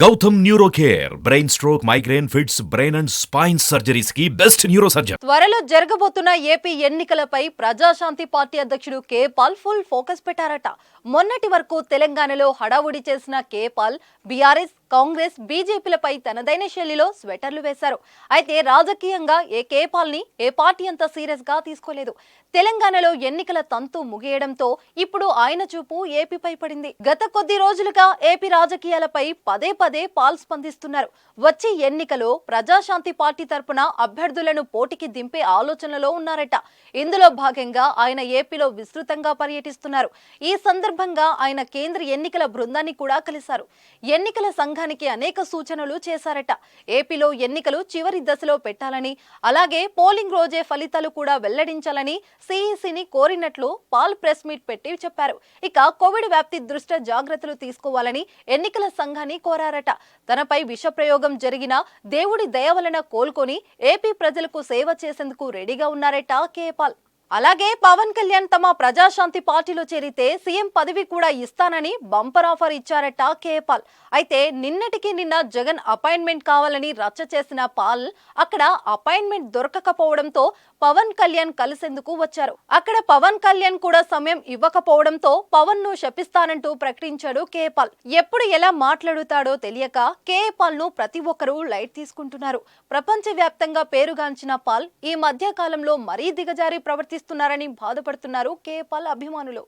Gautam neuro care brain stroke migraine fits brain and spine surgeries కి best neuro surgeon. త్వరలో జరగబోతున్న AP ఎన్నికలపై Praja Shanti party అధ్యక్షుడు కే పాల్ ఫుల్ ఫోకస్ పెట్టారట. మొన్నటి వరకు తెలంగాణలో హడావుడి చేసిన కే పాల్ బీఆర్ఎస్, కాంగ్రెస్, బీజేపీలపై తనదైన శైలిలో స్వెటర్లు వేశారు. అయితే రాజకీయంగా కే పాల్ ని ఏ పార్టీ అంత సీరియస్ గా తీసుకోలేదు. తెలంగాణలో ఎన్నికల తంతు ముగియడంతో ఇప్పుడు ఆయన చూపు ఏపీపై పడింది. గత కొద్ది రోజులుగా ఏపీ రాజకీయాలపై పదే పదే పాల్ స్పందిస్తున్నారు. వచ్చే ఎన్నికలో ప్రజాశాంతి పార్టీ తరపున అభ్యర్థులను పోటీకి దింపే ఆలోచనలో ఉన్నారట. ఇందులో భాగంగా ఆయన ఏపీలో విస్తృతంగా పర్యటిస్తున్నారు. ఈ సందర్భంగా ఆయన కేంద్ర ఎన్నికల బృందాన్ని కూడా కలిశారు. ఎన్నికల సంఘానికి అనేక సూచనలు చేశారట. ఏపీలో ఎన్నికలు చివరి దశలో పెట్టాలని, అలాగే పోలింగ్ రోజే ఫలితాలు కూడా వెల్లడించాలని సిఈసిని కోరినట్లు పాల్ ప్రెస్ మీట్ పెట్టి చెప్పారు. ఇక కోవిడ్ వ్యాప్తి దృష్ట్యా జాగ్రత్తలు తీసుకోవాలని ఎన్నికల సంఘాన్ని కోరారట. తనపై విషప్రయోగం జరిగినా దేవుడి దయ వలన కోలుకొని ఏపీ ప్రజలకు సేవ చేసేందుకు రెడీగా ఉన్నారట కే పాల్. అలాగే పవన్ కళ్యాణ్ తమ ప్రజాశాంతి పార్టీలో చేరితే సీఎం పదవి కూడా ఇస్తానని బంపర్ ఆఫర్ ఇచ్చారట కే పాల్. అయితే నిన్నటికి నిన్న జగన్ అపాయింట్మెంట్ కావాలని రచ్చ చేసిన పాల్ అక్కడ అపాయింట్మెంట్ దొరకకపోవడంతో పవన్ కళ్యాణ్ కలిసేందుకు వచ్చారు. అక్కడ పవన్ కళ్యాణ్ కూడా సమయం ఇవ్వకపోవడంతో పవన్ ను శపిస్తానంటూ ప్రకటించాడు కే పాల్. ఎప్పుడు ఎలా మాట్లాడుతాడో తెలియక కే పాల్ ను ప్రతి ఒక్కరూ లైట్ తీసుకుంటున్నారు. ప్రపంచ వ్యాప్తంగా పేరుగాంచిన పాల్ ఈ మధ్య కాలంలో మరీ దిగజారి ప్రవర్తిస్తున్నారని బాధపడుతున్నారు కే పాల్ అభిమానులు.